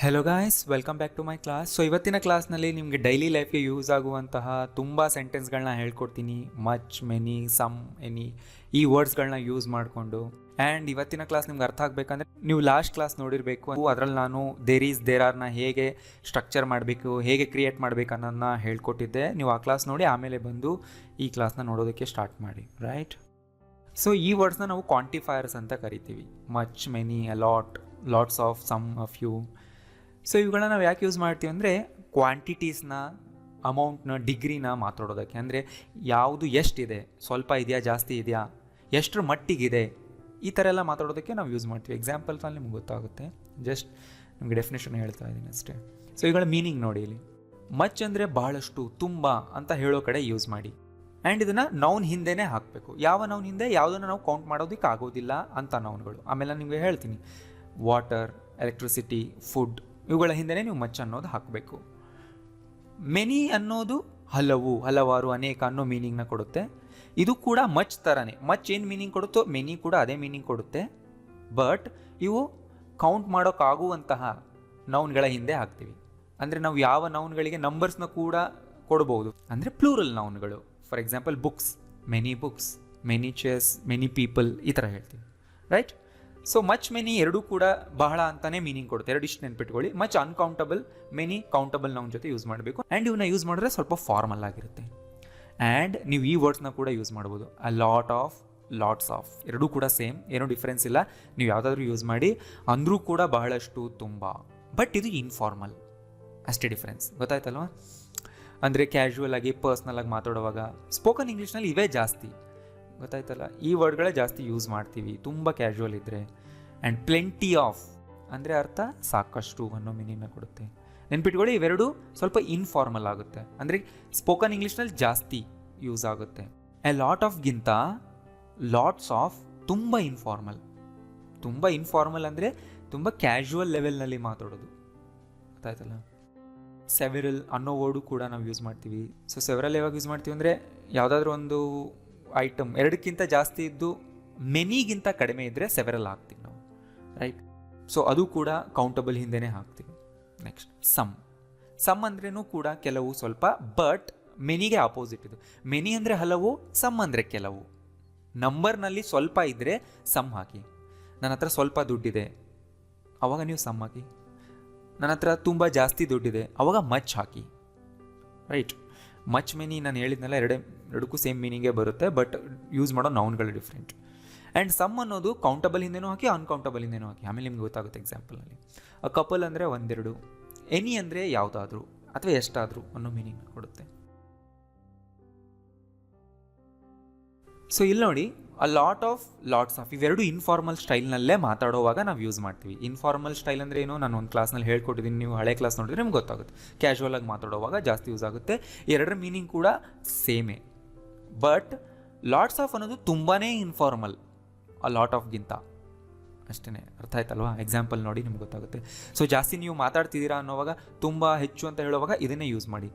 Hello guys, welcome back to my class. So ಇವತ್ತಿನ ಕ್ಲಾಸ್ನಲ್ಲಿ ನಿಮಗೆ ಡೈಲಿ ಲೈಫ್ಗೆ ಯೂಸ್ ಆಗುವಂತಹ ತುಂಬ ಸೆಂಟೆನ್ಸ್ಗಳನ್ನ ಹೇಳ್ಕೊಡ್ತೀನಿ. ಮಚ್, ಮೆನಿ, ಸಮ್, ಎನಿ ಈ ವರ್ಡ್ಸ್ಗಳನ್ನ ಯೂಸ್ ಮಾಡಿಕೊಂಡು. ಆ್ಯಂಡ್ ಇವತ್ತಿನ ಕ್ಲಾಸ್ ನಿಮ್ಗೆ ಅರ್ಥ ಆಗಬೇಕಂದ್ರೆ ನೀವು ಲಾಸ್ಟ್ ಕ್ಲಾಸ್ ನೋಡಿರಬೇಕು. ಅದರಲ್ಲಿ ನಾನು ದೇರ್ ಆರ್ನ ಹೇಗೆ ಸ್ಟ್ರಕ್ಚರ್ ಮಾಡಬೇಕು, ಹೇಗೆ ಕ್ರಿಯೇಟ್ ಮಾಡಬೇಕು ಅನ್ನೋದನ್ನ ಹೇಳ್ಕೊಟ್ಟಿದ್ದೆ. ನೀವು ಆ ಕ್ಲಾಸ್ ನೋಡಿ ಆಮೇಲೆ ಬಂದು ಈ ಕ್ಲಾಸ್ನ ನೋಡೋದಕ್ಕೆ ಸ್ಟಾರ್ಟ್ ಮಾಡಿ, ರೈಟ್? ಸೊ ಈ ವರ್ಡ್ಸ್ನ ನಾವು ಕ್ವಾಂಟಿಫೈಯರ್ಸ್ ಅಂತ ಕರಿತೀವಿ. Much, many, a lot, lots of, some, a few. So ಇವುಗಳನ್ನ ನಾವು ಯಾಕೆ ಯೂಸ್ ಮಾಡ್ತೀವಿ ಅಂದರೆ ಕ್ವಾಂಟಿಟೀಸ್ನ, ಅಮೌಂಟ್ನ, ಡಿಗ್ರಿನ ಮಾತಾಡೋದಕ್ಕೆ. ಅಂದರೆ ಯಾವುದು ಎಷ್ಟಿದೆ, ಸ್ವಲ್ಪ ಇದೆಯಾ, ಜಾಸ್ತಿ ಇದೆಯಾ, ಎಷ್ಟರ ಮಟ್ಟಿಗಿದೆ, ಈ ಥರ ಎಲ್ಲ ಮಾತಾಡೋದಕ್ಕೆ ನಾವು ಯೂಸ್ ಮಾಡ್ತೀವಿ. ಎಕ್ಸಾಂಪಲ್ಸಲ್ಲಿ ನಿಮ್ಗೆ ಗೊತ್ತಾಗುತ್ತೆ. ಜಸ್ಟ್ ನಿಮಗೆ ಡೆಫಿನೇಷನ್ ಹೇಳ್ತಾ ಇದ್ದೀನಿ ಅಷ್ಟೇ. ಸೊ ಇವುಗಳ ಮೀನಿಂಗ್ ನೋಡಿ ಇಲ್ಲಿ. ಮಚ್ ಅಂದರೆ ಬಹಳಷ್ಟು, ತುಂಬ ಅಂತ ಹೇಳೋ ಕಡೆ ಯೂಸ್ ಮಾಡಿ. ಆ್ಯಂಡ್ ಇದನ್ನು ನೌನ್ ಹಿಂದೆನೇ ಹಾಕಬೇಕು. ಯಾವ ನೌನ್ ಹಿಂದೆ ಯಾವುದನ್ನು ನಾವು ಕೌಂಟ್ ಮಾಡೋದಕ್ಕೆ ಆಗೋದಿಲ್ಲ ಅಂತ ನೌನ್ಗಳು. ಆಮೇಲೆ ನಾನು ನಿಮಗೆ ಹೇಳ್ತೀನಿ. ವಾಟರ್, ಎಲೆಕ್ಟ್ರಿಸಿಟಿ, ಫುಡ್ ಇವುಗಳ ಹಿಂದೆನೇ ನೀವು ಮಚ್ ಅನ್ನೋದು ಹಾಕಬೇಕು. ಮೆನಿ ಅನ್ನೋದು ಹಲವು, ಹಲವಾರು, ಅನೇಕ ಅನ್ನೋ ಮೀನಿಂಗ್ನ ಕೊಡುತ್ತೆ. ಇದು ಕೂಡ ಮಚ್ ಥರನೇ. ಮಚ್ ಏನು ಮೀನಿಂಗ್ ಕೊಡುತ್ತೋ ಮೆನಿ ಕೂಡ ಅದೇ ಮೀನಿಂಗ್ ಕೊಡುತ್ತೆ. ಬಟ್ ಇವು ಕೌಂಟ್ ಮಾಡೋಕ್ಕಾಗುವಂತಹ ನೌನ್ಗಳ ಹಿಂದೆ ಹಾಕ್ತೀವಿ. ಅಂದರೆ ನಾವು ಯಾವ ನೌನ್ಗಳಿಗೆ ನಂಬರ್ಸ್ನ ಕೂಡ ಕೊಡ್ಬೋದು. ಅಂದರೆ ಪ್ಲೂರಲ್ ನೌನ್ಗಳು. For example books, many chairs, many people, ಈ ಥರ ಹೇಳ್ತೀವಿ, ರೈಟ್? ಸೊ ಮಚ್, ಮೆನಿ ಎರಡೂ ಕೂಡ ಬಹಳ ಅಂತಾನೆ ಮೀನಿಂಗ್ ಕೊಡುತ್ತೆ. ಎರಡು ಇಷ್ಟು ನೆನ್ಪಿಟ್ಕೊಳ್ಳಿ. Much uncountable, many countable noun ಜೊತೆ ಯೂಸ್ ಮಾಡಬೇಕು. ಆ್ಯಂಡ್ ಇವನ್ನ ಯೂಸ್ ಮಾಡಿದ್ರೆ ಸ್ವಲ್ಪ ಫಾರ್ಮಲ್ ಆಗಿರುತ್ತೆ. ಆ್ಯಂಡ್ ನೀವು ಈ ವರ್ಡ್ಸ್ನ ಕೂಡ ಯೂಸ್ ಮಾಡ್ಬೋದು. ಅ ಲಾಟ್ ಆಫ್, ಲಾಟ್ಸ್ ಆಫ್ ಎರಡೂ ಕೂಡ ಸೇಮ್, ಏನೂ ಡಿಫ್ರೆನ್ಸ್ ಇಲ್ಲ. ನೀವು ಯಾವುದಾದ್ರೂ ಯೂಸ್ ಮಾಡಿ. ಅಂದರೂ ಕೂಡ ಬಹಳಷ್ಟು, ತುಂಬ. ಬಟ್ ಇದು ಇನ್ಫಾರ್ಮಲ್, ಅಷ್ಟೇ ಡಿಫ್ರೆನ್ಸ್. ಗೊತ್ತಾಯ್ತಲ್ವ? ಅಂದರೆ ಕ್ಯಾಶುವಲ್ ಆಗಿ, ಪರ್ಸ್ನಲ್ ಆಗಿ ಮಾತಾಡುವಾಗ ಸ್ಪೋಕನ್ ಇಂಗ್ಲೀಷ್ನಲ್ಲಿ ಇವೇ ಜಾಸ್ತಿ. ಗೊತ್ತಾಯ್ತಲ್ಲ? ಈ ವರ್ಡ್ಗಳೇ ಜಾಸ್ತಿ ಯೂಸ್ ಮಾಡ್ತೀವಿ ತುಂಬ ಕ್ಯಾಶುವಲ್ ಇದ್ದರೆ. ಆ್ಯಂಡ್ ಪ್ಲೆಂಟಿ ಆಫ್ ಅಂದರೆ ಅರ್ಥ ಸಾಕಷ್ಟು ಅನ್ನೋ ಮೀನಿಂಗ್ನ ಕೊಡುತ್ತೆ. ನೆನ್ಪಿಟ್ಕೊಳ್ಳಿ, ಇವೆರಡು ಸ್ವಲ್ಪ ಇನ್ಫಾರ್ಮಲ್ ಆಗುತ್ತೆ. ಅಂದರೆ ಸ್ಪೋಕನ್ ಇಂಗ್ಲೀಷ್ನಲ್ಲಿ ಜಾಸ್ತಿ ಯೂಸ್ ಆಗುತ್ತೆ. ಎ ಲಾಟ್ ಆಫ್ಗಿಂತ ಲಾಟ್ಸ್ ಆಫ್ ತುಂಬ ಇನ್ಫಾರ್ಮಲ್. ತುಂಬ ಇನ್ಫಾರ್ಮಲ್ ಅಂದರೆ ತುಂಬ ಕ್ಯಾಶುವಲ್ ಲೆವೆಲ್ನಲ್ಲಿ ಮಾತಾಡೋದು. ಗೊತ್ತಾಯ್ತಲ್ಲ? ಸೆವೆರಲ್ ಅನ್ನೋ ವರ್ಡು ಕೂಡ ನಾವು ಯೂಸ್ ಮಾಡ್ತೀವಿ. ಸೊ ಸೆವೆರಲ್ ಯಾವಾಗ ಯೂಸ್ ಮಾಡ್ತೀವಿ ಅಂದರೆ ಯಾವುದಾದ್ರೂ ಒಂದು ಐಟಮ್ ಎರಡಕ್ಕಿಂತ ಜಾಸ್ತಿ ಇದ್ದು ಮೆನಿಗಿಂತ ಕಡಿಮೆ ಇದ್ದರೆ ಸೆವೆರಲ್ ಹಾಕ್ತೀವಿ ನಾವು, ರೈಟ್? ಸೊ ಅದು ಕೂಡ ಕೌಂಟಬಲ್ ಹಿಂದೆನೇ ಹಾಕ್ತೀವಿ. ನೆಕ್ಸ್ಟ್ ಸಮ್ ಅಂದ್ರೂ ಕೂಡ ಕೆಲವು, ಸ್ವಲ್ಪ. ಬಟ್ ಮೆನಿಗೆ ಆಪೋಸಿಟ್ ಇದು. ಮೆನಿ ಅಂದರೆ ಹಲವು, ಸಮ್ ಅಂದರೆ ಕೆಲವು. ನಂಬರ್ನಲ್ಲಿ ಸ್ವಲ್ಪ ಇದ್ದರೆ ಸಮ್ ಹಾಕಿ. ನನ್ನ ಹತ್ರ ಸ್ವಲ್ಪ ದುಡ್ಡಿದೆ, ಅವಾಗ ನೀವು ಸಮ್ ಹಾಕಿ. ನನ್ನ ಹತ್ರ ತುಂಬ ಜಾಸ್ತಿ ದುಡ್ಡಿದೆ, ಅವಾಗ ಮಚ್ ಹಾಕಿ, ರೈಟ್? ಮಚ್, ಮೆನಿ ನಾನು ಹೇಳಿದ್ನಲ್ಲ, ಎರಡಕ್ಕೂ ಸೇಮ್ ಮೀನಿಂಗೇ ಬರುತ್ತೆ. ಬಟ್ ಯೂಸ್ ಮಾಡೋ ನೌನ್ಗಳು ಡಿಫ್ರೆಂಟ್. ಆ್ಯಂಡ್ ಸಮ್ ಅನ್ನೋದು ಕೌಂಟಬಲ್ ಹಿಂದೆನೂ ಹಾಕಿ, ಅನ್ಕೌಂಟಬಲ್ ಹಿಂದೆನೂ ಹಾಕಿ. ಆಮೇಲೆ ನಿಮ್ಗೆ ಗೊತ್ತಾಗುತ್ತೆ ಎಕ್ಸಾಂಪಲಲ್ಲಿ. ಅ ಕಪಲ್ ಅಂದರೆ ಒಂದೆರಡು, ಎನಿ ಅಂದರೆ ಯಾವುದಾದ್ರೂ ಅಥವಾ ಎಷ್ಟಾದರೂ ಅನ್ನೋ ಮೀನಿಂಗ್ ಕೊಡುತ್ತೆ. ಸೊ ಇಲ್ಲಿ ನೋಡಿ, ಅ ಲಾಟ್ ಆಫ್, ಲಾಟ್ಸ್ ಆಫ್ ಇವೆರಡು ಇನ್ಫಾರ್ಮಲ್ ಸ್ಟೈಲ್ನಲ್ಲೇ ಮಾತಾಡೋವಾಗ ನಾವು ಯೂಸ್ ಮಾಡ್ತೀವಿ. ಇನ್ಫಾರ್ಮಲ್ ಸ್ಟೈಲ್ ಅಂದರೆ ಏನು, ನಾನು ಒಂದು ಕ್ಲಾಸ್ನಲ್ಲಿ ಹೇಳ್ಕೊಟ್ಟಿದ್ದೀನಿ. ನೀವು ಹಳೆ ಕ್ಲಾಸ್ ನೋಡಿದ್ರೆ ನಿಮ್ಗೆ ಗೊತ್ತಾಗುತ್ತೆ. ಕ್ಯಾಶುವಲ್ ಆಗಿ ಮಾತಾಡೋವಾಗ ಜಾಸ್ತಿ ಯೂಸ್ ಆಗುತ್ತೆ. ಎರಡರ ಮೀನಿಂಗ್ ಕೂಡ ಸೇಮೇ. ಬಟ್ ಲಾಟ್ಸ್ ಆಫ್ ಅನ್ನೋದು ತುಂಬಾ ಇನ್ಫಾರ್ಮಲ್ ಅ ಲಾಟ್ ಆಫ್ಗಿಂತ. ಅಷ್ಟೇ, ಅರ್ಥ ಆಯ್ತಲ್ವಾ? ಎಕ್ಸಾಂಪಲ್ ನೋಡಿ ನಿಮ್ಗೆ ಗೊತ್ತಾಗುತ್ತೆ. ಸೊ ಜಾಸ್ತಿ ನೀವು ಮಾತಾಡ್ತಿದ್ದೀರಾ ಅನ್ನೋವಾಗ, ತುಂಬ ಹೆಚ್ಚು ಅಂತ ಹೇಳುವಾಗ ಇದನ್ನೇ ಯೂಸ್ ಮಾಡಿ.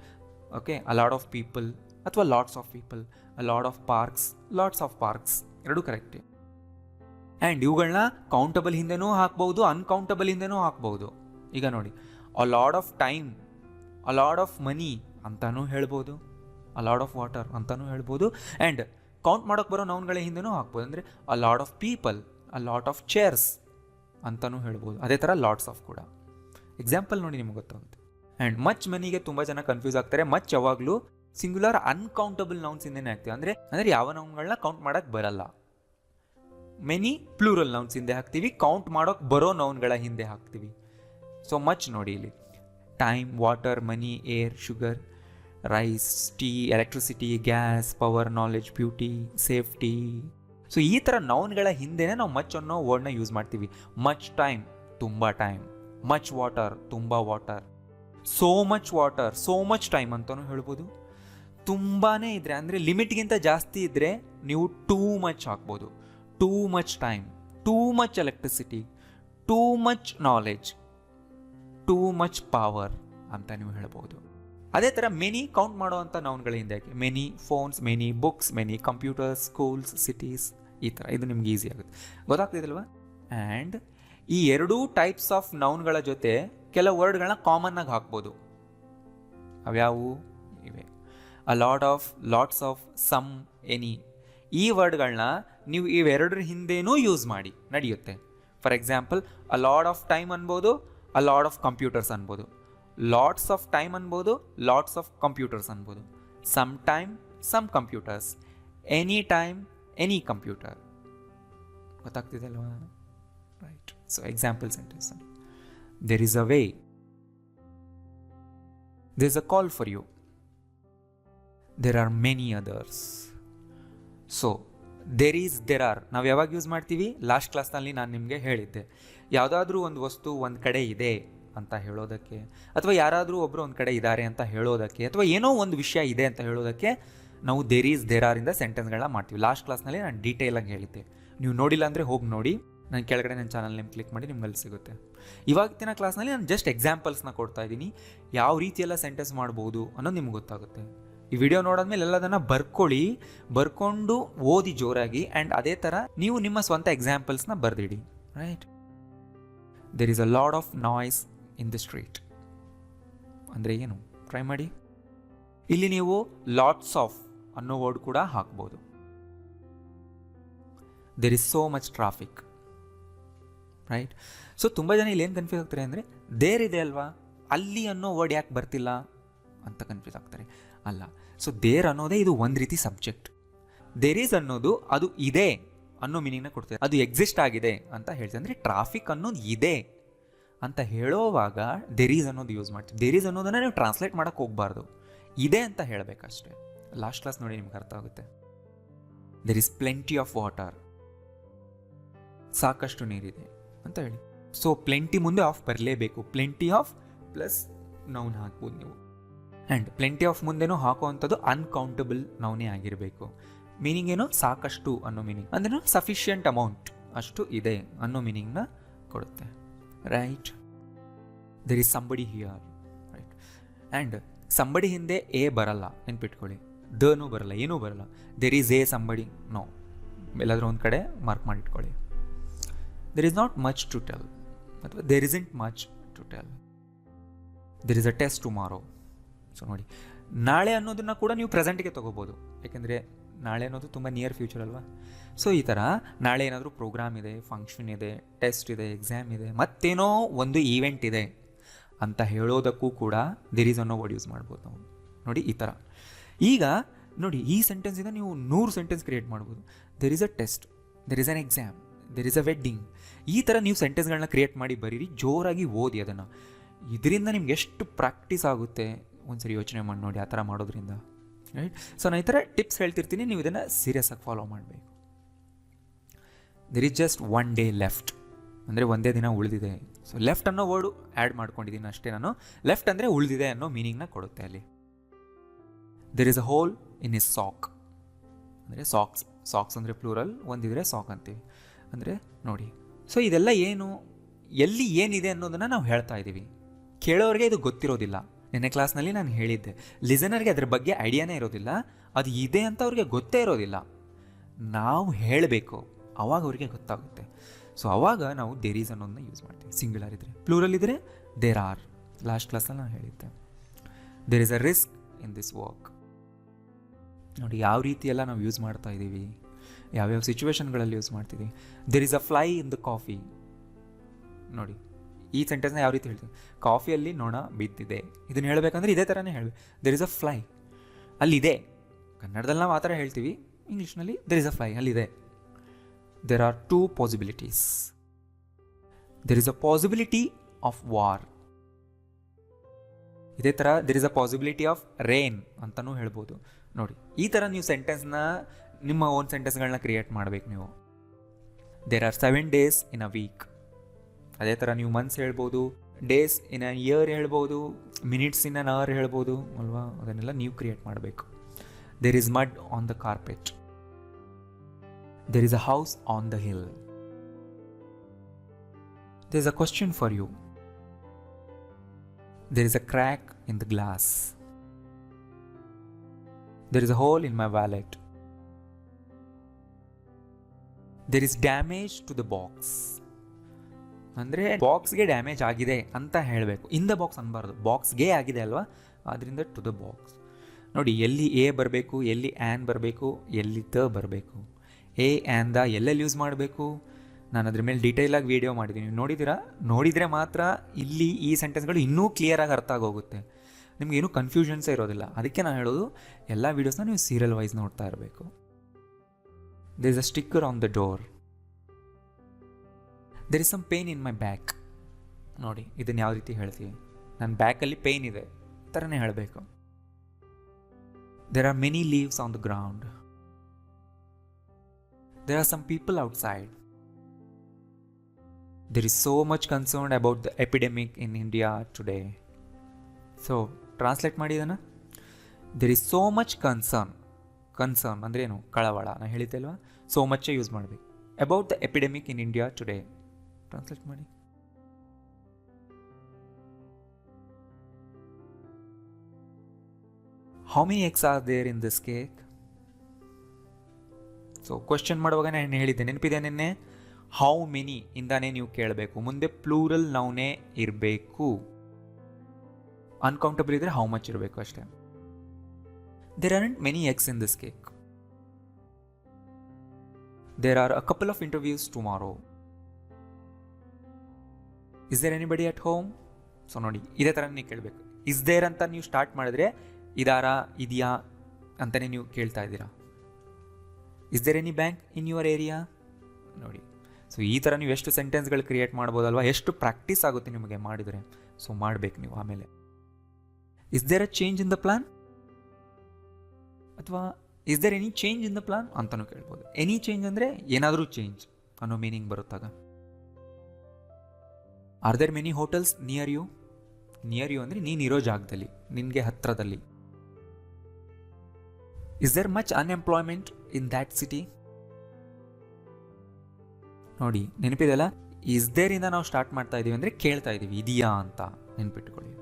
Okay, a lot of people ಅಥವಾ lots of people, a lot of parks, lots of parks ಎರಡೂ ಕರೆಕ್ಟೇ. ಆ್ಯಂಡ್ ಇವುಗಳನ್ನ ಕೌಂಟಬಲ್ ಹಿಂದೆನೂ ಹಾಕ್ಬೋದು, ಅನ್ಕೌಂಟಬಲ್ ಹಿಂದೆನೂ ಹಾಕ್ಬೋದು. ಈಗ ನೋಡಿ, ಅ lot of time, a lot of money ಅಂತಾನೂ ಹೇಳ್ಬೋದು, ಅ ಲಾಟ್ ಆಫ್ ವಾಟರ್ ಅಂತಾನೂ ಹೇಳ್ಬೋದು. ಆ್ಯಂಡ್ ಕೌಂಟ್ ಮಾಡೋಕ್ಕೆ ಬರೋ ನೌನ್ಗಳ ಹಿಂದೆನೂ ಹಾಕ್ಬೋದು. ಅಂದರೆ ಅ lot of people, a lot of chairs ಅಂತಲೂ ಹೇಳ್ಬೋದು. ಅದೇ ಥರ ಲಾಟ್ಸ್ ಆಫ್ ಕೂಡ. ಎಕ್ಸಾಂಪಲ್ ನೋಡಿ ನಿಮ್ಗೆ ಗೊತ್ತಾಗುತ್ತೆ. ಆ್ಯಂಡ್ ಮಚ್, ಮನಿಗೆ ತುಂಬ ಜನ ಕನ್ಫ್ಯೂಸ್ ಆಗ್ತಾರೆ. ಮಚ್ ಯಾವಾಗಲೂ ಸಿಂಗ್ಯುಲರ್ ಅನ್ಕೌಂಟಬಲ್ ನೌನ್ಸ್ ಹಿಂದೆನೇ ಹಾಕ್ತೀವಿ. ಅಂದರೆ ಯಾವ ನೌನ್ಗಳನ್ನ ಕೌಂಟ್ ಮಾಡೋಕ್ಕೆ ಬರಲ್ಲ. ಮೆನಿ ಪ್ಲೂರಲ್ ನೌನ್ಸ್ ಹಿಂದೆ ಹಾಕ್ತೀವಿ, ಕೌಂಟ್ ಮಾಡೋಕ್ಕೆ ಬರೋ ನೌನ್ಗಳ ಹಿಂದೆ ಹಾಕ್ತೀವಿ. ಸೊ ಮಚ್ ನೋಡಿ ಇಲ್ಲಿ, time, water, money, air, sugar, rice, tea, electricity, gas, power, knowledge, beauty, safety. So ಈ ಥರ ನೌನ್ಗಳ ಹಿಂದೆನೇ ನಾವು ಮಚ್ ಅನ್ನೋ ವರ್ಡ್ನ ಯೂಸ್ ಮಾಡ್ತೀವಿ. ಮಚ್ ಟೈಮ್, ತುಂಬ ಟೈಮ್. ಮಚ್ ವಾಟರ್, ತುಂಬ water. So much water, so much time ಅಂತಲೂ ಹೇಳ್ಬೋದು. ತುಂಬಾ ಇದ್ದರೆ, ಅಂದರೆ ಲಿಮಿಟ್ಗಿಂತ ಜಾಸ್ತಿ ಇದ್ದರೆ ನೀವು ಟೂ ಮಚ್ ಹಾಕ್ಬೋದು. Too much time, too much electricity, too much knowledge, too much power ಅಂತ ನೀವು ಹೇಳ್ಬೋದು. ಅದೇ ಥರ ಮೆನಿ ಕೌಂಟ್ ಮಾಡುವಂಥ ನೌನ್ಗಳ ಹಿಂದೆ ಹಾಕಿ. Many phones, many books, many computers, schools, cities, ಈ ಥರ. ಇದು ನಿಮ್ಗೆ ಈಸಿ ಆಗುತ್ತೆ. ಗೊತ್ತಾಗ್ತಿದಲ್ವಾ? ಆ್ಯಂಡ್ ಈ ಎರಡೂ ಟೈಪ್ಸ್ ಆಫ್ ನೌನ್ಗಳ ಜೊತೆ ಕೆಲವು ವರ್ಡ್ಗಳನ್ನ ಕಾಮನ್ ಆಗಿ ಹಾಕ್ಬೋದು. ಅವ್ಯಾವು ಇವೆ ಲಾಟ್ಸ್ ಆಫ್ ಸಮ್, ಎನಿ. ಈ ವರ್ಡ್ಗಳನ್ನ ನೀವು ಇವೆರಡರ ಹಿಂದೆನೂ ಯೂಸ್ ಮಾಡಿ ನಡೆಯುತ್ತೆ. For example, a lot of time ಅನ್ಬೋದು, ಅ ಲಾಟ್ ಆಫ್ ಕಂಪ್ಯೂಟರ್ಸ್ ಅನ್ಬೋದು. ಲಾಟ್ಸ್ ಆಫ್ ಟೈಮ್ ಅನ್ಬೋದು, ಲಾಟ್ಸ್ ಆಫ್ ಕಂಪ್ಯೂಟರ್ಸ್ ಅನ್ಬೋದು. Some time, some computers. Any time, any computer. ಗೊತ್ತಾಗ್ತಿದೆ ಅಲ್ವಾ? Right. So example sentence. There is a way, there is a call for you, there are many others. So there are ನಾವು ಯಾವಾಗ use ಮಾಡ್ತೀವಿ? Last ಕ್ಲಾಸ್ನಲ್ಲಿ ನಾನು ನಿಮಗೆ ಹೇಳಿದ್ದೆ. ಯಾವುದಾದ್ರೂ ಒಂದು ವಸ್ತು ಒಂದು ಕಡೆ ಇದೆ ಅಂತ ಹೇಳೋದಕ್ಕೆ, ಅಥವಾ ಯಾರಾದರೂ ಒಬ್ಬರು ಒಂದು ಕಡೆ ಇದ್ದಾರೆ ಅಂತ ಹೇಳೋದಕ್ಕೆ, ಅಥವಾ ಏನೋ ಒಂದು ವಿಷಯ ಇದೆ ಅಂತ ಹೇಳೋದಕ್ಕೆ ನಾವು ದೇರ್ ಆರ್ ಇಂದ ಸೆಂಟೆನ್ಸ್ಗಳನ್ನ ಮಾಡ್ತೀವಿ. ಲಾಸ್ಟ್ ಕ್ಲಾಸ್ನಲ್ಲಿ ನಾನು ಡೀಟೇಲಾಗಿ ಹೇಳಿದ್ದೆ. ನೀವು ನೋಡಿಲ್ಲ ಅಂದರೆ ಹೋಗಿ ನೋಡಿ, ನಾನು ಕೆಳಗಡೆ ನನ್ನ ಚಾನಲ್ ನೇಮ್ ಕ್ಲಿಕ್ ಮಾಡಿ ನಿಮ್ಗೆ ಅಲ್ಲಿ ಸಿಗುತ್ತೆ. ಇವಾಗಿನ ಕ್ಲಾಸ್ನಲ್ಲಿ ನಾನು ಜಸ್ಟ್ ಎಕ್ಸಾಂಪಲ್ಸ್ನ ಕೊಡ್ತಾ ಇದ್ದೀನಿ, ಯಾವ ರೀತಿಯೆಲ್ಲ ಸೆಂಟೆನ್ಸ್ ಮಾಡ್ಬೋದು ಅನ್ನೋದು ನಿಮ್ಗೆ ಗೊತ್ತಾಗುತ್ತೆ. ಈ ವಿಡಿಯೋ ನೋಡಾದ್ಮೇಲೆ ಎಲ್ಲದನ್ನು ಬರ್ಕೊಂಡು ಓದಿ ಜೋರಾಗಿ, ಆ್ಯಂಡ್ ಅದೇ ಥರ ನೀವು ನಿಮ್ಮ ಸ್ವಂತ ಎಕ್ಸಾಂಪಲ್ಸ್ನ ಬರೆದಿಡಿ. Right. There is a lot of noise in the street ಅಂದರೆ ಏನು? ಟ್ರೈ ಮಾಡಿ. ಇಲ್ಲಿ ನೀವು ಲಾಟ್ಸ್ ಆಫ್ ಅನ್ನೋ ವರ್ಡ್ ಕೂಡ ಹಾಕ್ಬೋದು. There is so much traffic. Right. So ತುಂಬ ಜನ ಇಲ್ಲಿ ಏನು ಕನ್ಫ್ಯೂಸ್ ಆಗ್ತಾರೆ ಅಂದರೆ, ದೇರ್ ಇದೆ ಅಲ್ವಾ, ಅಲ್ಲಿ ಅನ್ನೋ ವರ್ಡ್ ಯಾಕೆ ಬರ್ತಿಲ್ಲ ಅಂತ ಕನ್ಫ್ಯೂಸ್ ಆಗ್ತಾರೆ. ಅಲ್ಲ. ಸೊ ದೇರ್ ಅನ್ನೋದೇ ಇದು ಒಂದು ರೀತಿ ಸಬ್ಜೆಕ್ಟ್. ದೇರ್ ಈಸ್ ಅನ್ನೋದು ಅದು ಇದೆ ಅನ್ನೋ ಮೀನಿಂಗ್ನ ಕೊಡ್ತಾರೆ, ಅದು ಎಕ್ಸಿಸ್ಟ್ ಆಗಿದೆ ಅಂತ ಹೇಳ್ತೀವಿ. ಅಂದರೆ ಟ್ರಾಫಿಕ್ ಅನ್ನೋದು ಇದೆ ಅಂತ ಹೇಳೋವಾಗ ದೇರ್ ಈಸ್ ಅನ್ನೋದು ಯೂಸ್ ಮಾಡ್ತೀವಿ. ದೇರ್ ಈಸ್ ಅನ್ನೋದನ್ನು ನೀವು ಟ್ರಾನ್ಸ್ಲೇಟ್ ಮಾಡೋಕ್ಕೆ ಹೋಗಬಾರ್ದು, ಇದೆ ಅಂತ ಹೇಳಬೇಕಷ್ಟೇ. ಲಾಸ್ಟ್ ಕ್ಲಾಸ್ ನೋಡಿ ನಿಮ್ಗೆ ಅರ್ಥ ಆಗುತ್ತೆ. There is plenty of water, ಸಾಕಷ್ಟು ನೀರಿದೆ ಅಂತ ಹೇಳಿ. ಸೊ ಪ್ಲೆಂಟಿ ಮುಂದೆ ಆಫ್ ಬರಲೇಬೇಕು. ಪ್ಲೆಂಟಿ ಆಫ್ ಪ್ಲಸ್ ನೌನ್ ಹಾಕ್ಬೋದು ನೀವು. ಆ್ಯಂಡ್ ಪ್ಲೆಂಟಿ ಆಫ್ ಮುಂದೆನೂ ಹಾಕುವಂಥದ್ದು ಅನ್ಕೌಂಟಬಲ್ ನೌನೇ ಆಗಿರಬೇಕು. ಮೀನಿಂಗ್ ಏನು? ಸಾಕಷ್ಟು ಅನ್ನೋ ಮೀನಿಂಗ್. ಅಂದ್ರೆ ಸಫಿಷಿಯಂಟ್ ಅಮೌಂಟ್, ಅಷ್ಟು ಇದೆ ಅನ್ನೋ ಮೀನಿಂಗ್ನ ಕೊಡುತ್ತೆ. Right. There is somebody here. Right. And somebody ಹಿಂದೆ ಎ ಬರಲ್ಲ, ನೆನ್ಪಿಟ್ಕೊಳ್ಳಿ. ದನೂ ಬರಲ್ಲ, ಏನೂ ಬರಲ್ಲ. There is a somebody, no. ಎಲ್ಲಾದರೂ ಒಂದು ಕಡೆ ಮಾರ್ಕ್ ಮಾಡಿಟ್ಕೊಳ್ಳಿ. There is not much to tell, ಅಥವಾ there isn't much to tell. There is a test tomorrow. So ನೋಡಿ, ನಾಳೆ ಅನ್ನೋದನ್ನು ಕೂಡ ನೀವು ಪ್ರೆಸೆಂಟ್ಗೆ ತೊಗೋಬೋದು, ಯಾಕೆಂದರೆ ನಾಳೆ ಅನ್ನೋದು ತುಂಬ ನಿಯರ್ ಫ್ಯೂಚರ್ ಅಲ್ವಾ. ಸೊ ಈ ಥರ ನಾಳೆ ಏನಾದರೂ ಪ್ರೋಗ್ರಾಮ್ ಇದೆ, ಫಂಕ್ಷನ್ ಇದೆ, ಟೆಸ್ಟ್ ಇದೆ, ಎಕ್ಸಾಮ್ ಇದೆ, ಮತ್ತೇನೋ ಒಂದು ಈವೆಂಟ್ ಇದೆ ಅಂತ ಹೇಳೋದಕ್ಕೂ ಕೂಡ ದೇರ್ ಈಸ್ ಅನ್ನೋ ವರ್ಡ್ ಯೂಸ್ ಮಾಡ್ಬೋದು ನಾವು. ನೋಡಿ ಈ ಥರ. ಈಗ ನೋಡಿ, ಈ ಸೆಂಟೆನ್ಸಿಂದ ನೀವು 100 ಸೆಂಟೆನ್ಸ್ ಕ್ರಿಯೇಟ್ ಮಾಡ್ಬೋದು. There is a test, there is an exam, there is a wedding. ಈ ಥರ ನೀವು ಸೆಂಟೆನ್ಸ್ಗಳನ್ನ ಕ್ರಿಯೇಟ್ ಮಾಡಿ ಬರೀರಿ, ಜೋರಾಗಿ ಓದಿ ಅದನ್ನು. ಇದರಿಂದ ನಿಮ್ಗೆ ಎಷ್ಟು ಪ್ರಾಕ್ಟೀಸ್ ಆಗುತ್ತೆ ಒಂದ್ಸರಿ ಯೋಚನೆ ಮಾಡಿ ನೋಡಿ, ಆ ಥರ ಮಾಡೋದ್ರಿಂದ. ರೈಟ್. ಸೊ ನಾನು ಈ ಥರ ಟಿಪ್ಸ್ ಹೇಳ್ತಿರ್ತೀನಿ, ನೀವು ಇದನ್ನು ಸೀರಿಯಸ್ ಆಗಿ ಫಾಲೋ ಮಾಡಬೇಕು. There is just one day left, ಅಂದರೆ ಒಂದೇ ದಿನ ಉಳಿದಿದೆ. ಸೊ ಲೆಫ್ಟ್ ಅನ್ನೋ ವರ್ಡು ಆ್ಯಡ್ ಮಾಡ್ಕೊಂಡಿದ್ದೀನಿ ಅಷ್ಟೇ ನಾನು. ಲೆಫ್ಟ್ ಅಂದರೆ ಉಳಿದಿದೆ ಅನ್ನೋ ಮೀನಿಂಗ್ನ ಕೊಡುತ್ತೆ ಅಲ್ಲಿ. There is a hole in his sock, ಅಂದರೆ ಸಾಕ್ಸ್ ಅಂದರೆ ಪ್ಲೂರಲ್, ಒಂದಿದ್ರೆ ಸಾಕ್ ಅಂತೀವಿ. ಅಂದರೆ ನೋಡಿ, ಸೊ ಇದೆಲ್ಲ ಏನು, ಎಲ್ಲಿ ಏನಿದೆ ಅನ್ನೋದನ್ನು ನಾವು ಹೇಳ್ತಾ ಇದ್ದೀವಿ. ಕೇಳೋರಿಗೆ ಇದು ಗೊತ್ತಿರೋದಿಲ್ಲ. ನೆನ್ನೆ ಕ್ಲಾಸ್ನಲ್ಲಿ ನಾನು ಹೇಳಿದ್ದೆ, ಲಿಸನರ್ಗೆ ಅದ್ರ ಬಗ್ಗೆ ಐಡಿಯಾನೇ ಇರೋದಿಲ್ಲ, ಅದು ಇದೆ ಅಂತ ಅವ್ರಿಗೆ ಗೊತ್ತೇ ಇರೋದಿಲ್ಲ. ನಾವು ಹೇಳಬೇಕು, ಅವಾಗ ಅವ್ರಿಗೆ ಗೊತ್ತಾಗುತ್ತೆ. ಸೊ ಅವಾಗ ನಾವು ದೇರ್ ಈಸ್ ಅನ್ನೋದನ್ನ ಯೂಸ್ ಮಾಡ್ತೀವಿ. ಸಿಂಗ್ಯುಲರ್ ಇದ್ದರೆ, ಪ್ಲೂರಲ್ ಇದ್ದರೆ ದೇರ್ ಆರ್. ಲಾಸ್ಟ್ ಕ್ಲಾಸಲ್ಲಿ ನಾನು ಹೇಳಿದ್ದೆ, there is a risk in this work. ನೋಡಿ ಯಾವ ರೀತಿ ಎಲ್ಲ ನಾವು ಯೂಸ್ ಮಾಡ್ತಾ ಇದ್ದೀವಿ, ಯಾವ್ಯಾವ ಸಿಚುವೇಶನ್ಗಳಲ್ಲಿ ಯೂಸ್ ಮಾಡ್ತೀವಿ. There is a fly in the coffee. ನೋಡಿ ಈ ಸೆಂಟೆನ್ಸ್ನ ಯಾವ ರೀತಿ ಹೇಳ್ತೀವಿ? ಕಾಫಿಯಲ್ಲಿ ನೊಣ ಬಿದ್ದಿದೆ. ಇದನ್ನು ಹೇಳಬೇಕಂದ್ರೆ ಇದೇ ಥರನೇ ಹೇಳಬೇಕು. ದೇರ್ ಇಸ್ ಅ ಫ್ಲೈ, ಅಲ್ಲಿದೆ. ಕನ್ನಡದಲ್ಲಿ ನಾವು ಆ ಥರ ಹೇಳ್ತೀವಿ, ಇಂಗ್ಲೀಷ್ನಲ್ಲಿ ದೇರ್ ಇಸ್ ಅ ಫ್ಲೈ, ಅಲ್ಲಿದೆ. There are 2 possibilities. There is a possibility of war. ಇದೇ ಥರ there is a possibility of rain ಅಂತಲೂ ಹೇಳ್ಬೋದು. ನೋಡಿ ಈ ಥರ ನೀವು ಸೆಂಟೆನ್ಸ್ನ, ನಿಮ್ಮ ಓನ್ ಸೆಂಟೆನ್ಸ್ಗಳನ್ನ ಕ್ರಿಯೇಟ್ ಮಾಡಬೇಕು ನೀವು. There are 7 days in a week. ಅದೇ ಥರ ನೀವು ಮಂತ್ಸ್ ಹೇಳ್ಬೋದು, ಡೇಸ್ ಇನ್ ಅ ಇಯರ್ ಹೇಳ್ಬೋದು, ಮಿನಿಟ್ಸ್ ಇನ್ ಅನ್ ಅವರ್ ಹೇಳ್ಬೋದು ಅಲ್ವಾ. ಅದನ್ನೆಲ್ಲ ನೀವು ಕ್ರಿಯೇಟ್ ಮಾಡಬೇಕು. There is mud on the carpet. There is a house on the hill. There is a question for you. There is a crack in the glass. There is a hole in my wallet. There is damage to the box. ಅಂದರೆ ಬಾಕ್ಸ್ಗೆ damage ಆಗಿದೆ ಅಂತ ಹೇಳಬೇಕು. In the box ಅನ್ಬಾರ್ದು, ಬಾಕ್ಸ್ಗೆ ಆಗಿದೆ ಅಲ್ವಾ, ಅದರಿಂದ to the box. ನೋಡಿ, ಎಲ್ಲಿ ಎ ಬರಬೇಕು, ಎಲ್ಲಿ ಆ್ಯನ್ ಬರಬೇಕು, ಎಲ್ಲಿ ದ ಬರಬೇಕು, ಎ ಆ್ಯನ್ ದ ಎಲ್ಲೆಲ್ಲಿ ಯೂಸ್ ಮಾಡಬೇಕು, ನಾನು ಅದ್ರ ಮೇಲೆ ಡೀಟೇಲಾಗಿ ವೀಡಿಯೋ ಮಾಡಿದ್ದೀನಿ, ನೋಡಿದ್ದೀರಾ? ನೋಡಿದರೆ ಮಾತ್ರ ಇಲ್ಲಿ ಈ ಸೆಂಟೆನ್ಸ್ಗಳು ಇನ್ನೂ ಕ್ಲಿಯರಾಗಿ ಅರ್ಥ ಆಗೋಗುತ್ತೆ, ನಿಮಗೇನು ಕನ್ಫ್ಯೂಷನ್ಸೇ ಇರೋದಿಲ್ಲ. ಅದಕ್ಕೆ ನಾನು ಹೇಳೋದು, ಎಲ್ಲ ವೀಡಿಯೋಸ್ನ ನೀವು ಸೀರಿಯಲ್ ವೈಸ್ ನೋಡ್ತಾ ಇರಬೇಕು. There is a sticker on the door. There is some pain in my back. ನೋಡಿ, ಇದನ್ನು ಯಾವ ರೀತಿ ಹೇಳ್ತೀವಿ? ನನ್ನ ಬ್ಯಾಕಲ್ಲಿ ಪೇಯ್ನ್ ಇದೆ ಥರನೇ ಹೇಳಬೇಕು. There are many leaves on the ground. There are some people outside. There is so much concerned about the epidemic in India today. So translate ಮಾಡಿ ಇದನ್ನು. There is so much concern ಅಂದರೆ ಏನು? ಕಳವಳ. ನಾನು ಹೇಳಿದ್ದೆ ಅಲ್ವಾ, ಸೋ ಮಚ್ಚೇ use ಮಾಡಬೇಕು. About the epidemic in India today translate ಮಾಡಿ. How many eggs are there in this cake? So question ಮಾಡುವಾಗ ನಾನು ಹೇಳಿದ್ದೆ, ನೆನಪಿದೆ ನಿನ್ನೆ? ಹೌ ಮೆನಿ ಇಂದಾನೇ ನೀವು ಕೇಳಬೇಕು, ಮುಂದೆ ಪ್ಲೂರಲ್ ನೌನೇ ಇರಬೇಕು. ಅನ್ಕೌಂಟಬಲ್ ಇದ್ರೆ ಹೌ ಮಚ್ ಇರಬೇಕು ಅಷ್ಟೇ. There aren't many eggs in this cake. There are a couple of interviews tomorrow. Is there anybody at home? So ನೋಡಿ, ಇದೇ ಥರ ನೀವು ಕೇಳಬೇಕು. ಇಸ್ ದೇರ್ ಅಂತ ನೀವು ಸ್ಟಾರ್ಟ್ ಮಾಡಿದ್ರೆ ಇದಾರಾ, ಇದೆಯಾ ಅಂತಲೇ ನೀವು ಕೇಳ್ತಾ ಇದ್ದೀರಾ. Is there any bank in your area? ನೋಡಿ, ಸೊ ಈ ಥರ ನೀವು ಎಷ್ಟು ಸೆಂಟೆನ್ಸ್ಗಳು ಕ್ರಿಯೇಟ್ ಮಾಡ್ಬೋದಲ್ವಾ, ಎಷ್ಟು ಪ್ರಾಕ್ಟೀಸ್ ಆಗುತ್ತೆ ನಿಮಗೆ ಮಾಡಿದರೆ. ಸೊ ಮಾಡಬೇಕು ನೀವು. ಆಮೇಲೆ is there a change in the plan, ಅಥವಾ is there any change in the plan ಅಂತಲೂ ಕೇಳ್ಬೋದು. ಎನಿ ಚೇಂಜ್ ಅಂದರೆ ಏನಾದರೂ ಚೇಂಜ್ ಅನ್ನೋ ಮೀನಿಂಗ್ ಬರುತ್ತಾಗ. Are there many hotels near you? Near you ಅಂದರೆ ನೀನಿರೋ ಜಾಗದಲ್ಲಿ, ನಿನಗೆ ಹತ್ತಿರದಲ್ಲಿ. Is there much unemployment in that city? ನೋಡಿ, ನೆನಪಿದೆಲ್ಲ, ಇಸ್ ದೇರ್ ಇಂದ ನಾವು ಸ್ಟಾರ್ಟ್ ಮಾಡ್ತಾ ಇದ್ದೀವಿ ಅಂದರೆ ಕೇಳ್ತಾ ಇದ್ದೀವಿ, ಇದೆಯಾ ಅಂತ ನೆನ್ಪಿಟ್ಕೊಳ್ಳಿ.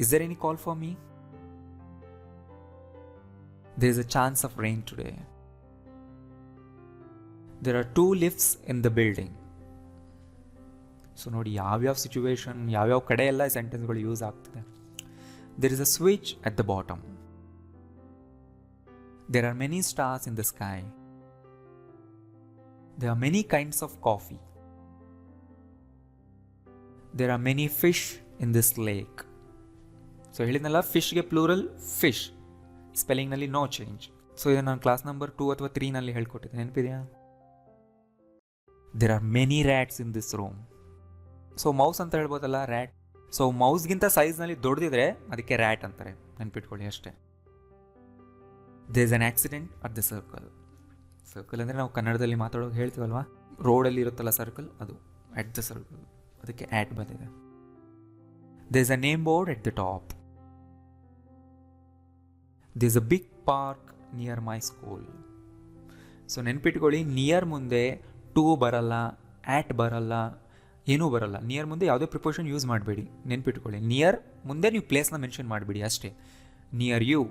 Is there any call for me? There is a chance of rain today. There are 2 lifts in the building. So ನೋಡಿ, ಯಾವ್ಯಾವ ಸಿಚುವೇಶನ್, ಯಾವ್ಯಾವ ಕಡೆ ಎಲ್ಲ ಸೆಂಟೆನ್ಸ್ಗಳು ಯೂಸ್ ಆಗ್ತಿದೆ. There is a switch at the bottom. There are many stars in the sky. There are many kinds of coffee. There are many fish in this lake. So ಹೇಳಿದ್ನಲ್ಲ, ಫಿಶ್ಗೆ plural fish, ಸ್ಪೆಲ್ಲಿಂಗ್ನಲ್ಲಿ no change. So ಇದು ನಾನು class number 2 ಅಥವಾ 3 ನಲ್ಲಿ ಹೇಳ್ಕೊಟ್ಟಿದ್ದೆ, ನೆನಪಿದೆಯಾ? There are many rats in this room. So mouse ಅಂತ ಹೇಳ್ಬೋದಲ್ಲ, ರ್ಯಾಟ್. ಸೊ ಮೌಸ್ಗಿಂತ ಸೈಜ್ನಲ್ಲಿ ದೊಡ್ಡದಿದ್ರೆ ಅದಕ್ಕೆ ರ್ಯಾಟ್ ಅಂತಾರೆ, ನೆನ್ಪಿಟ್ಕೊಳ್ಳಿ ಅಷ್ಟೇ. There is an accident at the circle. Circle ಅಂದರೆ ನಾವು ಕನ್ನಡದಲ್ಲಿ ಮಾತಾಡೋಕೆ ಹೇಳ್ತೀವಲ್ವಾ, ರೋಡಲ್ಲಿ ಇರುತ್ತಲ್ಲ ಸರ್ಕಲ್, ಅದು ಅಟ್ ದ ಸರ್ಕಲ್, ಅದಕ್ಕೆ ಆಟ್ ಬಂದಿದೆ. There is a name board at the top. There is a big park near my school. So ನೆನ್ಪಿಟ್ಕೊಳ್ಳಿ, ನಿಯರ್ ಮುಂದೆ ಟು ಬರಲ್ಲ, ಆಟ್ ಬರಲ್ಲ, ಏನೂ ಬರಲ್ಲ. ನಿಯರ್ ಮುಂದೆ ಯಾವುದೇ ಪ್ರಿಪೋಷನ್ ಯೂಸ್ ಮಾಡಬೇಡಿ, ನೆನ್ಪಿಟ್ಕೊಳ್ಳಿ. ನಿಯರ್ ಮುಂದೆ ನೀವು ಪ್ಲೇಸ್ನ ಮೆನ್ಷನ್ ಮಾಡಿಬಿಡಿ ಅಷ್ಟೇ. Near you,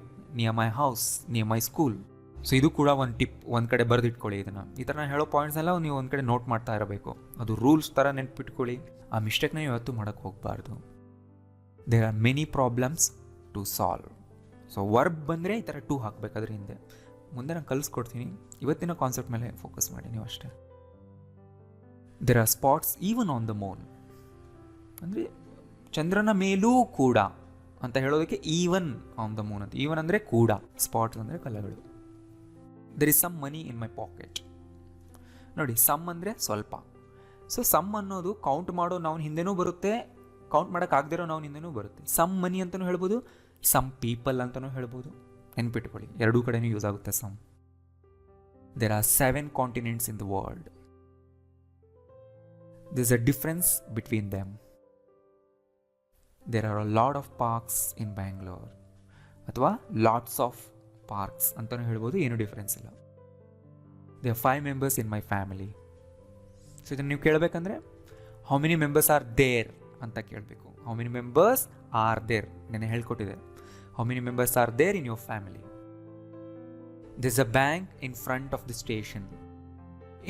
near my house, near my school. So ಇದು ಕೂಡ ಒಂದು ಟಿಪ್, ಒಂದು ಕಡೆ ಬರೆದಿಟ್ಕೊಳ್ಳಿ ಇದನ್ನು. ಈ ಥರ ನಾನು ಹೇಳೋ ಪಾಯಿಂಟ್ಸ್ನೆಲ್ಲ ನೀವು ಒಂದು ಕಡೆ ನೋಟ್ ಮಾಡ್ತಾ ಇರಬೇಕು, ಅದು ರೂಲ್ಸ್ ಥರ ನೆನ್ಪಿಟ್ಕೊಳ್ಳಿ. ಆ ಮಿಸ್ಟೇಕ್ನ ನೀವು ಯಾವತ್ತೂ ಮಾಡೋಕ್ಕೆ ಹೋಗಬಾರ್ದು. There are many problems to solve. So verb ಬಂದರೆ ಈ ಥರ ಟು ಹಾಕಬೇಕಾದ್ರೆ ಹಿಂದೆ ಮುಂದೆ ನಾನು ಕಲಿಸ್ಕೊಡ್ತೀನಿ. ಇವತ್ತಿನ ಕಾನ್ಸೆಪ್ಟ್ ಮೇಲೆ ಫೋಕಸ್ ಮಾಡಿ ನೀವು ಅಷ್ಟೇ. There are spots even on the moon, ಅಂದರೆ ಚಂದ್ರನ ಮೇಲೂ ಕೂಡ ಅಂತ ಹೇಳೋದಕ್ಕೆ ಈವನ್ ಆನ್ ದ ಮೂನ್ ಅಂತ. ಈವನ್ ಅಂದರೆ ಕೂಡ, ಸ್ಪಾಟ್ಸ್ ಅಂದರೆ ಕಲೆಗಳು. There is some money in my pocket. ನೋಡಿ, ಸಮ್ ಅಂದರೆ ಸ್ವಲ್ಪ. ಸೊ ಸಮ್ ಅನ್ನೋದು ಕೌಂಟ್ ಮಾಡೋ ನಾವು ಹಿಂದೆನೂ ಬರುತ್ತೆ, ಕೌಂಟ್ ಮಾಡೋಕ್ಕಾಗದಿರೋ ನಾವು ಹಿಂದೆನೂ ಬರುತ್ತೆ. ಸಮ್ ಮನಿ ಅಂತಲೂ ಹೇಳ್ಬೋದು, ಸಮ್ ಪೀಪಲ್ ಅಂತಲೂ ಹೇಳ್ಬೋದು, ನೆನ್ಪಿಟ್ಕೊಳ್ಳಿ. ಎರಡೂ ಕಡೆನೂ ಯೂಸ್ ಆಗುತ್ತೆ ಸಮ್. There are 7 continents in the world. There is a difference between them. There are a lot of parks in Bangalore, ಅಥವಾ ಲಾಟ್ಸ್ ಆಫ್ ಪಾರ್ಕ್ಸ್ ಅಂತಲೂ ಹೇಳ್ಬೋದು, ಏನೂ ಡಿಫ್ರೆನ್ಸ್ ಇಲ್ಲ. They are 5 members in my family. So ಇದನ್ನು ನೀವು ಕೇಳಬೇಕಂದ್ರೆ how many members are there ಅಂತ ಕೇಳಬೇಕು. How many members are there, ನೆನ್ನೆ ಹೇಳ್ಕೊಟ್ಟಿದೆ. How many members are there in your family. This a bank in front of the station.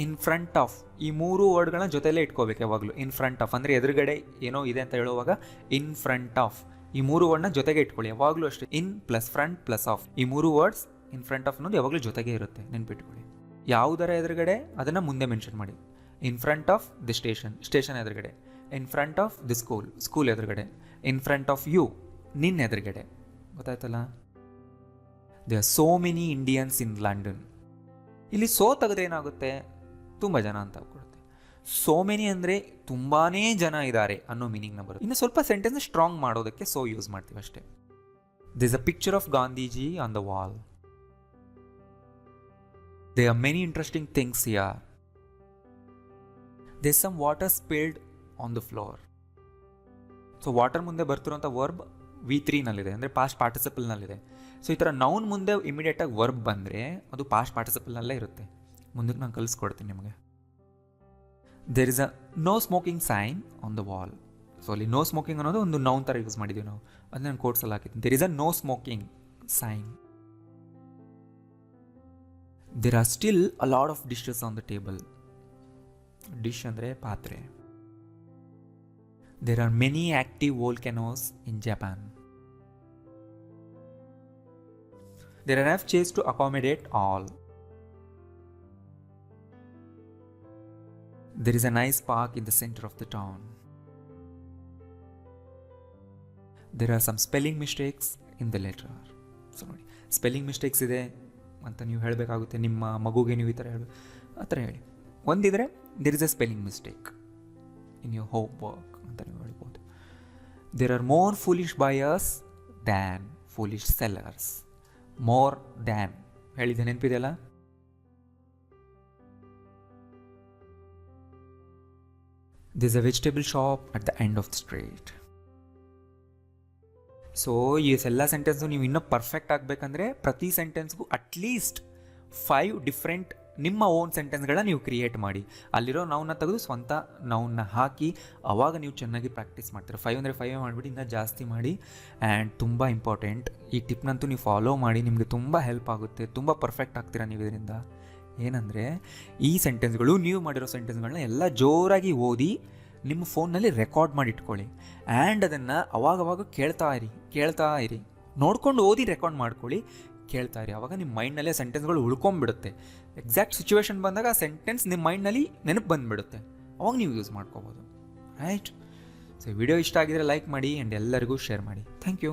In front of, ಈ 3 ವರ್ಡ್ಗಳನ್ನ ಜೊತೆಲೇ ಇಟ್ಕೋಬೇಕು ಯಾವಾಗಲೂ. ಇನ್ ಫ್ರಂಟ್ ಆಫ್ ಅಂದರೆ ಎದುರುಗಡೆ ಏನೋ ಇದೆ ಅಂತ ಹೇಳುವಾಗ ಇನ್ ಫ್ರಂಟ್ ಆಫ್, ಈ 3 ವರ್ಡ್ನ ಜೊತೆಗೆ ಇಟ್ಕೊಳ್ಳಿ ಯಾವಾಗಲೂ ಅಷ್ಟೇ. ಇನ್ ಪ್ಲಸ್ ಫ್ರಂಟ್ ಪ್ಲಸ್ ಆಫ್, ಈ 3 ವರ್ಡ್ಸ್ ಇನ್ ಫ್ರಂಟ್ ಆಫ್ ಅನ್ನೋದು ಯಾವಾಗಲೂ ಜೊತೆಗೆ ಇರುತ್ತೆ, ನೆನ್ಪಿಟ್ಕೊಳ್ಳಿ. ಯಾವುದರ ಎದುರುಗಡೆ ಅದನ್ನು ಮುಂದೆ ಮೆನ್ಷನ್ ಮಾಡಿ. In front of the station, station ಎದುರುಗಡೆ. In front of the school, school ಎದುರುಗಡೆ. ಇನ್ ಫ್ರಂಟ್ ಆಫ್ ಯು, ನಿನ್ನ ಎದುರುಗಡೆ. ಗೊತ್ತಾಯ್ತಲ್ಲ? They are so many Indians in London. ಇಲ್ಲಿ ಸೋ ತೆಗೆದೇನಾಗುತ್ತೆ, ತುಂಬ ಜನ ಅಂತ ಕೊಡುತ್ತೆ. ಸೋ ಮೆನಿ ಅಂದರೆ ತುಂಬಾ ಜನ ಇದ್ದಾರೆ ಅನ್ನೋ ಮೀನಿಂಗ್ನ ಬರುತ್ತೆ. ಇನ್ನು ಸ್ವಲ್ಪ ಸೆಂಟೆನ್ಸ್ ಸ್ಟ್ರಾಂಗ್ ಮಾಡೋದಕ್ಕೆ ಸೋ ಯೂಸ್ ಮಾಡ್ತೀವಿ ಅಷ್ಟೇ. This a picture of Gandhiji on the wall. They are many interesting things here. They some water spilled on the floor. So water ಮುಂದೆ ಬರ್ತಿರೋಂಥ ವರ್ಬ್ V3 ನಲ್ಲಿದೆ, ಅಂದರೆ ಪಾಸ್ಟ್ ಪಾರ್ಟಿಸಿಪಲ್ನಲ್ಲಿದೆ. ಸೊ ಈ ಥರ ನೌನ್ ಮುಂದೆ ಇಮಿಡಿಯೇಟಾಗಿ ವರ್ಬ್ ಬಂದರೆ ಅದು ಪಾಸ್ಟ್ ಪಾರ್ಟಿಸಿಪಲ್ನಲ್ಲೇ ಇರುತ್ತೆ. ಮುಂದಕ್ಕೆ ನಾನು ಕಲಿಸ್ಕೊಡ್ತೀನಿ ನಿಮಗೆ. There is a no smoking sign on the wall. So ಅಲ್ಲಿ ನೋ ಸ್ಮೋಕಿಂಗ್ ಅನ್ನೋದು ಒಂದು ನೌನ್ ಥರ ಯೂಸ್ ಮಾಡಿದ್ದೀವಿ ನಾವು, ಅದು ನಾನು ಕೋಟ್ಸಲ್ಲಿ ಹಾಕಿದ್ದೀನಿ. There is a no smoking sign. There are still a lot of dishes on the table. Dish ಅಂದರೆ ಪಾತ್ರೆ. There are many active volcanoes in Japan. There are enough chairs to accommodate all. There is a nice park in the center of the town. There are some spelling mistakes in the letter. So ನೋಡಿ, spelling mistakes ಇದೆ ಅಂತ ನೀವು ಹೇಳಬೇಕಾಗುತ್ತೆ. ನಿಮ್ಮ ಮಗುಗೆ ನೀವು ಈ ಥರ ಆ ಥರ ಹೇಳಿ. ಒಂದಿದ್ರೆ there is a spelling mistake in your homework ಅಂತ ನೀವು ಹೇಳ್ಬೋದು. There are more foolish buyers than foolish sellers. More than ಹೇಳಿದೆ, ನೆನಪಿದೆಯಲ್ಲ? This a vegetable shop at the end of the street. So ಈ ಎಲ್ಲ ಸೆಂಟೆನ್ಸು ನೀವು ಇನ್ನೂ perfect ಆಗಬೇಕಂದ್ರೆ ಪ್ರತಿ ಸೆಂಟೆನ್ಸ್ಗೂ ಅಟ್ಲೀಸ್ಟ್ 5 ಡಿಫ್ರೆಂಟ್ ನಿಮ್ಮ ಓನ್ ಸೆಂಟೆನ್ಸ್ಗಳನ್ನ ನೀವು ಕ್ರಿಯೇಟ್ ಮಾಡಿ. ಅಲ್ಲಿರೋ ನೌನ್ನ ತೆಗೆದು ಸ್ವಂತ ನೌನ್ನ ಹಾಕಿ ಆವಾಗ ನೀವು ಚೆನ್ನಾಗಿ ಪ್ರಾಕ್ಟೀಸ್ ಮಾಡ್ತೀರಾ. 5 ಅಂದರೆ 5 ಮಾಡಿಬಿಟ್ಟು ಇನ್ನೂ ಜಾಸ್ತಿ ಮಾಡಿ. ಆ್ಯಂಡ್ ತುಂಬ ಇಂಪಾರ್ಟೆಂಟ್, ಈ ಟಿಪ್ನಂತೂ ನೀವು ಫಾಲೋ ಮಾಡಿ, ನಿಮಗೆ ತುಂಬ ಹೆಲ್ಪ್ ಆಗುತ್ತೆ, ತುಂಬ ಪರ್ಫೆಕ್ಟ್ ಆಗ್ತೀರಾ ನೀವು ಇದರಿಂದ. ಏನಂದರೆ ಈ ಸೆಂಟೆನ್ಸ್ಗಳು, ನೀವು ಮಾಡಿರೋ ಸೆಂಟೆನ್ಸ್ಗಳನ್ನ ಎಲ್ಲ ಜೋರಾಗಿ ಓದಿ ನಿಮ್ಮ ಫೋನ್ನಲ್ಲಿ ರೆಕಾರ್ಡ್ ಮಾಡಿ ಇಟ್ಕೊಳ್ಳಿ. ಆ್ಯಂಡ್ ಅದನ್ನು ಅವಾಗವಾಗ ಕೇಳ್ತಾ ಇರಿ. ನೋಡ್ಕೊಂಡು ಓದಿ ರೆಕಾರ್ಡ್ ಮಾಡ್ಕೊಳ್ಳಿ, ಕೇಳ್ತಾ ಇರಿ. ಆವಾಗ ನಿಮ್ಮ ಮೈಂಡ್ನಲ್ಲೇ ಸೆಂಟೆನ್ಸ್ಗಳು ಉಳ್ಕೊಂಬಿಡುತ್ತೆ. ಎಕ್ಸಾಕ್ಟ್ ಸಿಚುವೇಶನ್ ಬಂದಾಗ ಆ ಸೆಂಟೆನ್ಸ್ ನಿಮ್ಮ ಮೈಂಡ್ನಲ್ಲಿ ನೆನಪು ಬಂದುಬಿಡುತ್ತೆ. ಅವಾಗ ನೀವು ಯೂಸ್ ಮಾಡ್ಕೋಬೋದು. ರೈಟ್? ಸೊ ವಿಡಿಯೋ ಇಷ್ಟ ಆಗಿದರೆ ಲೈಕ್ ಮಾಡಿ ಆ್ಯಂಡ್ ಎಲ್ಲರಿಗೂ ಶೇರ್ ಮಾಡಿ. Thank you.